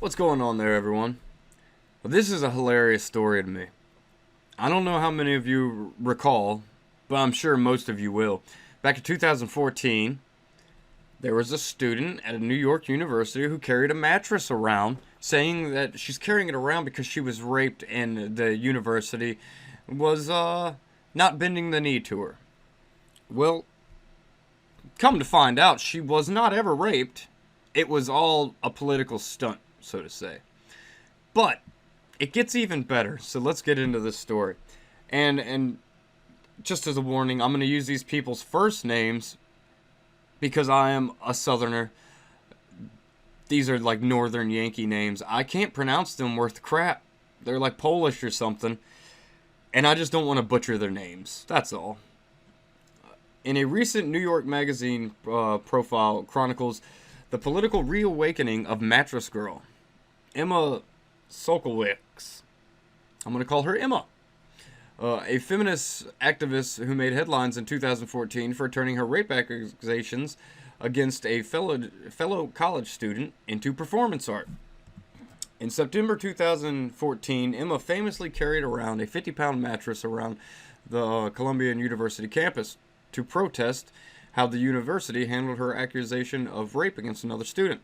What's going on there, everyone? Well, this is a hilarious story to me. I don't know how many of you recall, but I'm sure most of you will. Back in 2014, there was a student at a New York university who carried a mattress around, saying that she's carrying it around because she was raped and the university was not bending the knee to her. Well, come to find out, she was not ever raped. It was all a political stunt, so to say. But it gets even better, so let's get into this story. And just as a warning, I'm going to use these people's first names because I am a southerner. These are like northern Yankee names. I can't pronounce them worth crap. They're like Polish or something. And I just don't want to butcher their names. That's all. In a recent New York Magazine profile chronicles the political reawakening of Mattress Girl, Emma Sokolowicz. I'm going to call her Emma. A feminist activist who made headlines in 2014 for turning her rape accusations against a fellow college student into performance art. In September 2014, Emma famously carried around a 50-pound mattress around the Columbia University campus to protest how the university handled her accusation of rape against another student.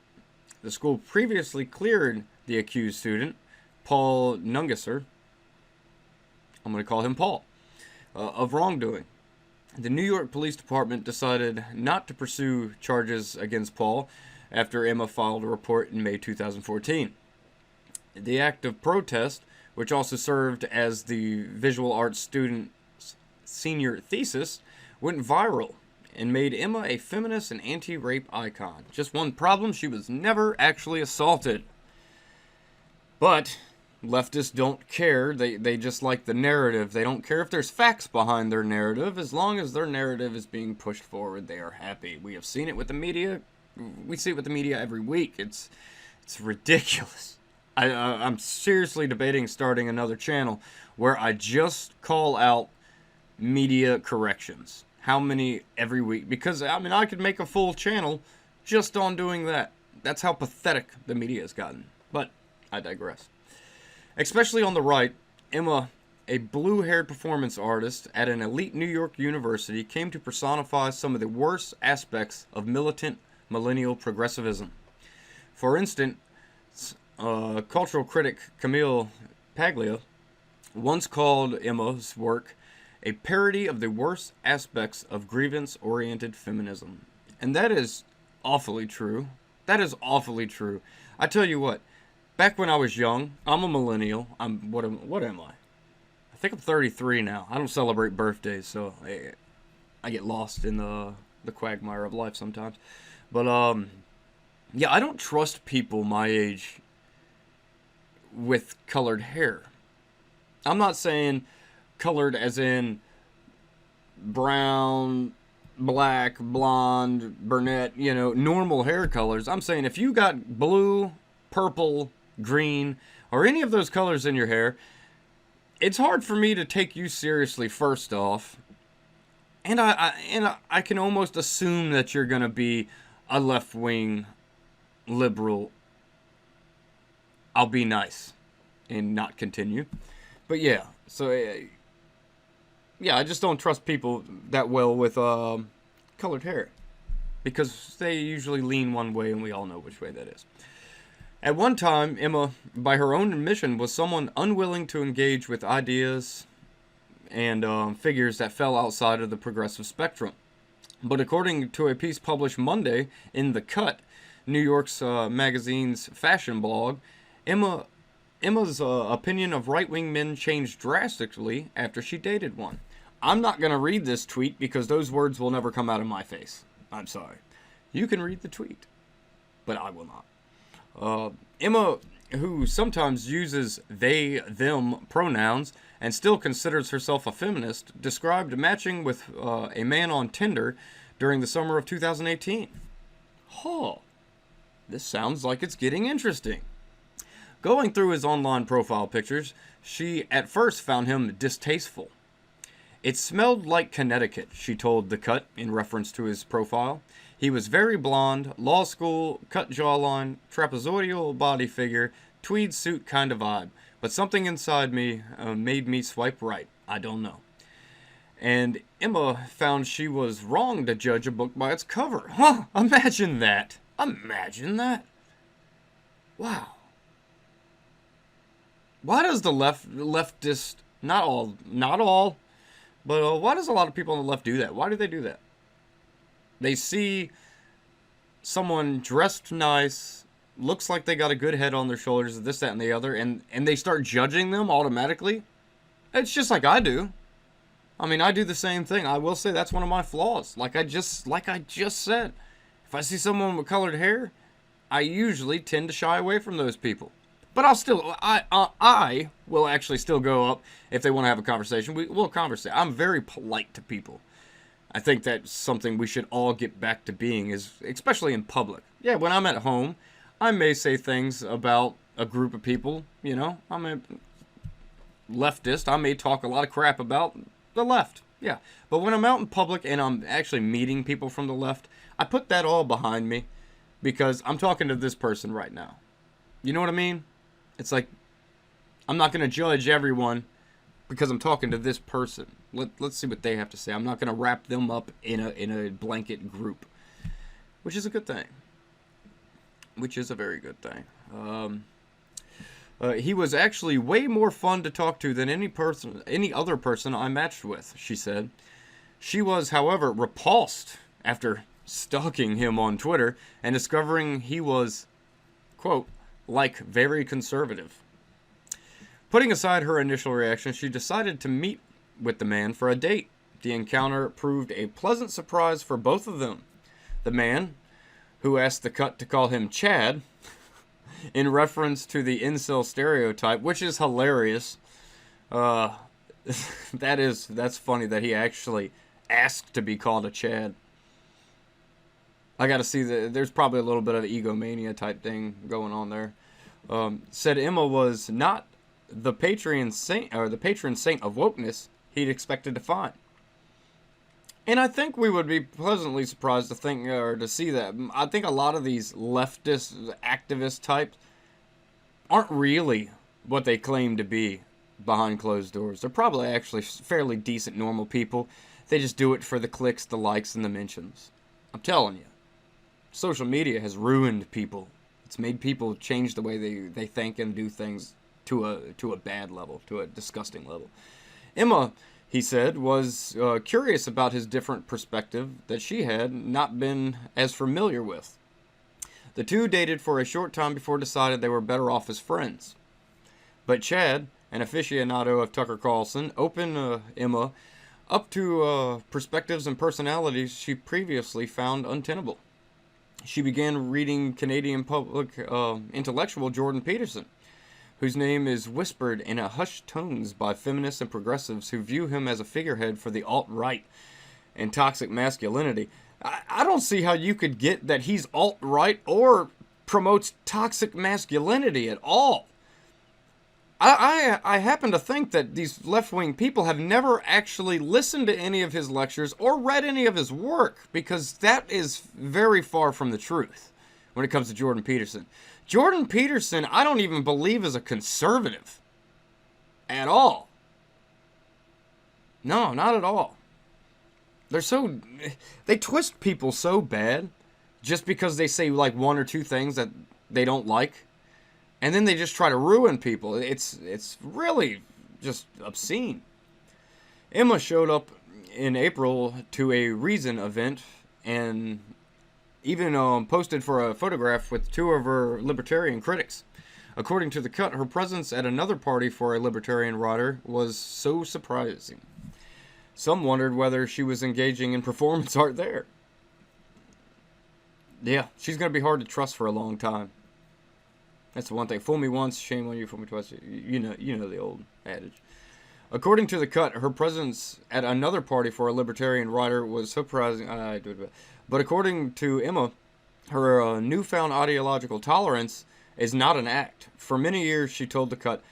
The school previously cleared the accused student, Paul Nungesser, I'm going to call him Paul, of wrongdoing. The New York Police Department decided not to pursue charges against Paul after Emma filed a report in May 2014. The act of protest, which also served as the visual arts student's senior thesis, went viral and made Emma a feminist and anti-rape icon. Just one problem, she was never actually assaulted. But leftists don't care. They just like the narrative. They don't care if there's facts behind their narrative. As long as their narrative is being pushed forward, they are happy. We have seen it with the media. We see it with the media every week. It's ridiculous. I'm seriously debating starting another channel where I just call out media corrections. How many every week? Because, I mean, I could make a full channel just on doing that. That's how pathetic the media has gotten. But I digress. Especially on the right, Emma, a blue-haired performance artist at an elite New York university, came to personify some of the worst aspects of militant millennial progressivism. For instance, cultural critic Camille Paglia once called Emma's work a parody of the worst aspects of grievance-oriented feminism. And that is awfully true. That is awfully true. I tell you what, back when I was young, I'm a millennial. What am I? I think I'm 33 now. I don't celebrate birthdays, so I get lost in the quagmire of life sometimes. But yeah, I don't trust people my age with colored hair. I'm not saying colored as in brown, black, blonde, brunette, normal hair colors. I'm saying if you got blue, purple, green, or any of those colors in your hair, it's hard for me to take you seriously, first off. And I can almost assume that you're going to be a left-wing liberal. I'll be nice and not continue. But yeah, so yeah, I just don't trust people that well with colored hair, because they usually lean one way, and we all know which way that is. At one time, Emma, by her own admission, was someone unwilling to engage with ideas and figures that fell outside of the progressive spectrum. But according to a piece published Monday in The Cut, New York's magazine's fashion blog, Emma's opinion of right-wing men changed drastically after she dated one. I'm not going to read this tweet because those words will never come out of my face. I'm sorry. You can read the tweet, but I will not. Emma, who sometimes uses they, them pronouns and still considers herself a feminist, described matching with a man on Tinder during the summer of 2018. This sounds like it's getting interesting. Going through his online profile pictures, she at first found him distasteful. It smelled like Connecticut, she told The Cut in reference to his profile. He was very blonde, law school, cut jawline, trapezoidal body figure, tweed suit kind of vibe. But something inside me made me swipe right. I don't know. And Emma found she was wrong to judge a book by its cover. Huh, imagine that. Imagine that. Wow. Why does the leftist, not all, but why does a lot of people on the left do that? Why do they do that? They see someone dressed nice, looks like they got a good head on their shoulders, this, that, and the other, and they start judging them automatically. It's just like I do. I mean, I do the same thing. I will say that's one of my flaws. Like I just said, if I see someone with colored hair, I usually tend to shy away from those people. But I will actually still go up if they want to have a conversation. We'll conversate. I'm very polite to people. I think that's something we should all get back to being, is especially in public. Yeah, when I'm at home, I may say things about a group of people. You know, I'm a leftist. I may talk a lot of crap about the left. Yeah, but when I'm out in public and I'm actually meeting people from the left, I put that all behind me because I'm talking to this person right now. You know what I mean? It's like I'm not going to judge everyone because I'm talking to this person. Let's see what they have to say. I'm not going to wrap them up in a blanket group, which is a good thing. Which is a very good thing. He was actually way more fun to talk to than any other person I matched with, she said. She was, however, repulsed after stalking him on Twitter and discovering he was, quote, like very conservative. Putting aside her initial reaction, she decided to meet with the man for a date. The encounter proved a pleasant surprise for both of them. The man, who asked the cut to call him Chad, in reference to the incel stereotype, which is hilarious. That's funny that he actually asked to be called a Chad. I gotta see there's probably a little bit of egomania type thing going on there. Said Emma was not the patron saint of wokeness he'd expected to find. And I think we would be pleasantly surprised to see that. I think a lot of these leftist activist types aren't really what they claim to be behind closed doors. They're probably actually fairly decent, normal people. They just do it for the clicks, the likes, and the mentions. I'm telling you, social media has ruined people. It's made people change the way they think and do things to a bad level, to a disgusting level. Emma, he said, was curious about his different perspective that she had not been as familiar with. The two dated for a short time before deciding they were better off as friends. But Chad, an aficionado of Tucker Carlson, opened Emma up to perspectives and personalities she previously found untenable. She began reading Canadian public intellectual Jordan Peterson, whose name is whispered in a hushed tones by feminists and progressives who view him as a figurehead for the alt-right and toxic masculinity. I don't see how you could get that he's alt-right or promotes toxic masculinity at all. I happen to think that these left-wing people have never actually listened to any of his lectures or read any of his work, because that is very far from the truth when it comes to Jordan Peterson. Jordan Peterson, I don't even believe is a conservative at all. No, not at all. They twist people so bad just because they say like one or two things that they don't like, and then they just try to ruin people. It's really just obscene. Emma showed up in April to a Reason event and even posted for a photograph with two of her libertarian critics. According to the cut, her presence at another party for a libertarian writer was so surprising. Some wondered whether she was engaging in performance art there. Yeah, she's going to be hard to trust for a long time. That's the one thing. Fool me once, shame on you. Fool me twice. You know the old adage. According to the cut, her presence at another party for a libertarian writer was surprising. But according to Emma, her newfound ideological tolerance is not an act. For many years, she told the cut,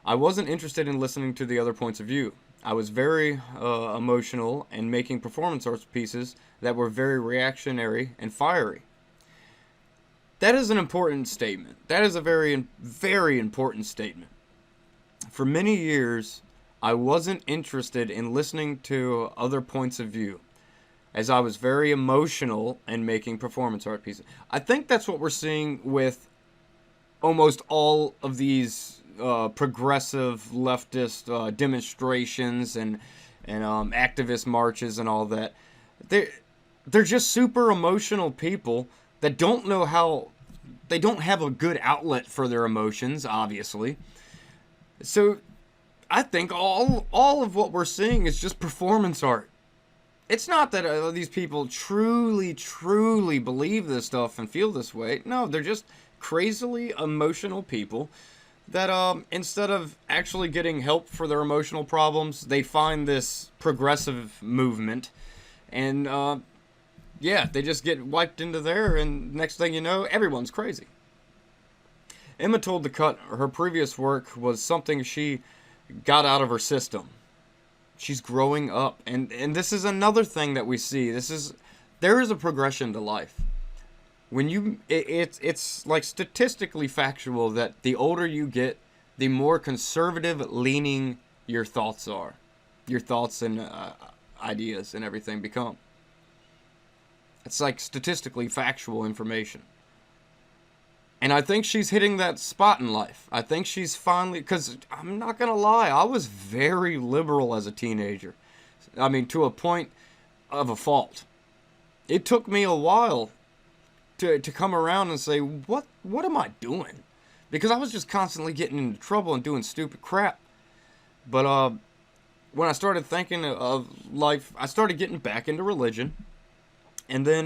I wasn't interested in listening to the other points of view. I was very emotional and making performance arts pieces that were very reactionary and fiery. That is an important statement. That is a very, very important statement. For many years, I wasn't interested in listening to other points of view, as I was very emotional and making performance art pieces. I think that's what we're seeing with almost all of these progressive leftist demonstrations and activist marches and all that. They're just super emotional people that don't know how. They don't have a good outlet for their emotions, obviously. So I think all of what we're seeing is just performance art. It's not that these people truly believe this stuff and feel this way. No, they're just crazily emotional people that instead of actually getting help for their emotional problems, they find this progressive movement and yeah, they just get wiped into there, and next thing you know, everyone's crazy. Emma told The Cut her previous work was something she got out of her system. She's growing up, and this is another thing that we see. There is a progression to life. When it's like statistically factual that the older you get, the more conservative leaning your thoughts are. Your thoughts and ideas and everything become. It's like statistically factual information. And I think she's hitting that spot in life. I think she's finally, because I'm not going to lie, I was very liberal as a teenager. I mean, to a point of a fault. It took me a while to come around and say, what am I doing? Because I was just constantly getting into trouble and doing stupid crap. But when I started thinking of life, I started getting back into religion. And then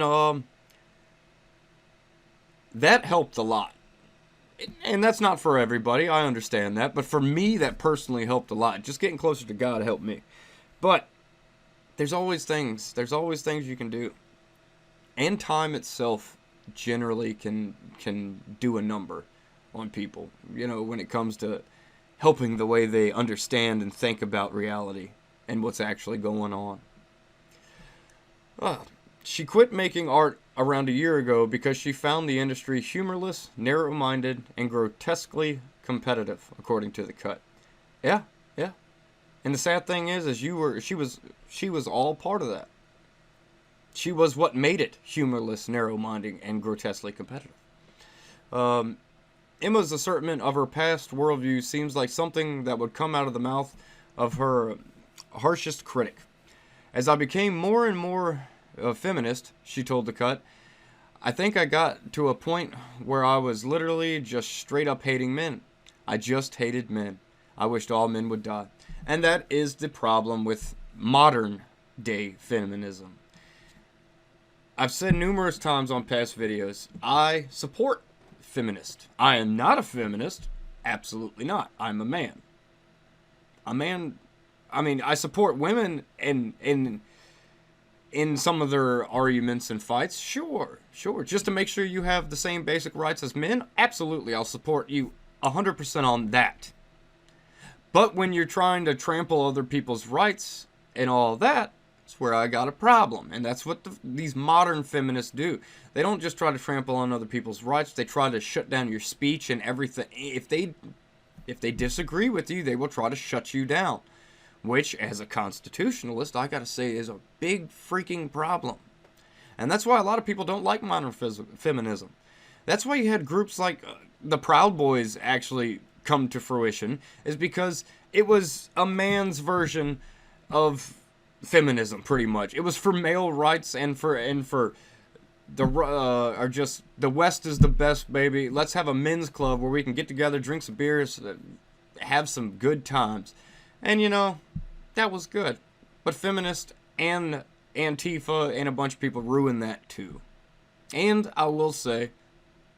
that helped a lot. And that's not for everybody, I understand that. But for me, that personally helped a lot. Just getting closer to God helped me. But there's always things you can do. And time itself generally can do a number on people. You know, when it comes to helping the way they understand and think about reality and what's actually going on. She quit making art around a year ago because she found the industry humorless, narrow-minded, and grotesquely competitive, according to The Cut. Yeah. And the sad thing is she was all part of that. She was what made it humorless, narrow-minded, and grotesquely competitive. Emma's assertion of her past worldview seems like something that would come out of the mouth of her harshest critic. As I became more and more a feminist, she told The Cut, I think I got to a point where I was literally just straight up hating men. I just hated men. I wished all men would die. And that is the problem with modern day feminism. I've said numerous times on past videos, I support feminists. I am not a feminist. Absolutely not. I'm a man. I support women in some of their arguments and fights, sure. Just to make sure you have the same basic rights as men, absolutely, I'll support you 100% on that. But when you're trying to trample other people's rights and all that, that's where I got a problem. And that's what these modern feminists do. They don't just try to trample on other people's rights, they try to shut down your speech and everything. If they disagree with you, they will try to shut you down. Which, as a constitutionalist, I gotta say is a big freaking problem. And that's why a lot of people don't like modern feminism. That's why you had groups like the Proud Boys actually come to fruition, is because it was a man's version of feminism, pretty much. It was for male rights and for the West is the best, baby. Let's have a men's club where we can get together, drink some beers, have some good times. And, you know, that was good. But feminists and Antifa and a bunch of people ruined that, too. And I will say,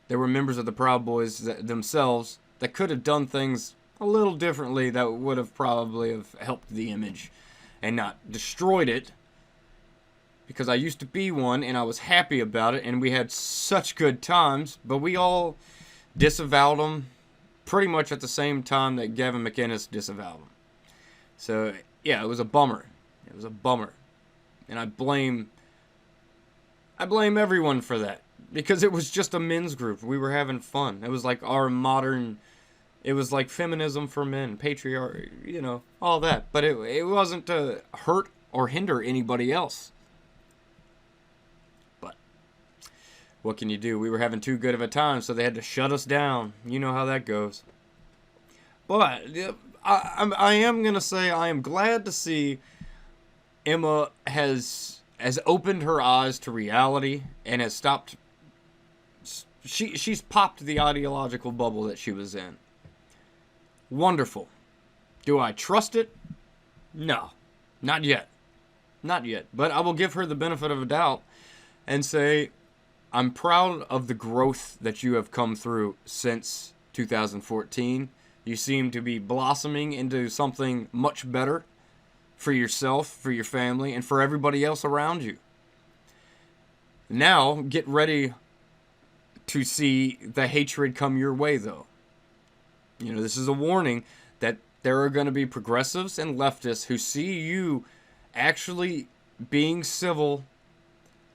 there were members of the Proud Boys themselves that could have done things a little differently that would have probably have helped the image and not destroyed it. Because I used to be one, and I was happy about it, and we had such good times, but we all disavowed them pretty much at the same time that Gavin McInnes disavowed them. So yeah, it was a bummer. It was a bummer. And I blame everyone for that. Because it was just a men's group. We were having fun. It was like our modern, it was like feminism for men, patriarchy, you know, all that. But it wasn't to hurt or hinder anybody else. But what can you do? We were having too good of a time, so they had to shut us down. You know how that goes. But I am going to say I am glad to see Emma has opened her eyes to reality and has stopped. She's popped the ideological bubble that she was in. Wonderful. Do I trust it? No. Not yet. Not yet. But I will give her the benefit of a doubt and say, I'm proud of the growth that you have come through since 2014. You seem to be blossoming into something much better for yourself, for your family, and for everybody else around you. Now, get ready to see the hatred come your way, though. You know, this is a warning that there are going to be progressives and leftists who see you actually being civil,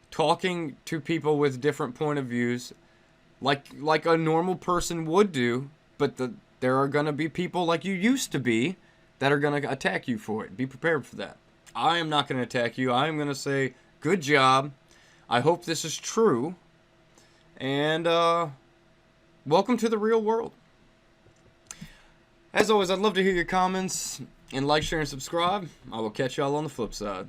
talking to people with different point of views, like a normal person would do, but there are going to be people like you used to be that are going to attack you for it. Be prepared for that. I am not going to attack you. I am going to say, good job. I hope this is true. And welcome to the real world. As always, I'd love to hear your comments. And like, share, and subscribe. I will catch y'all on the flip side.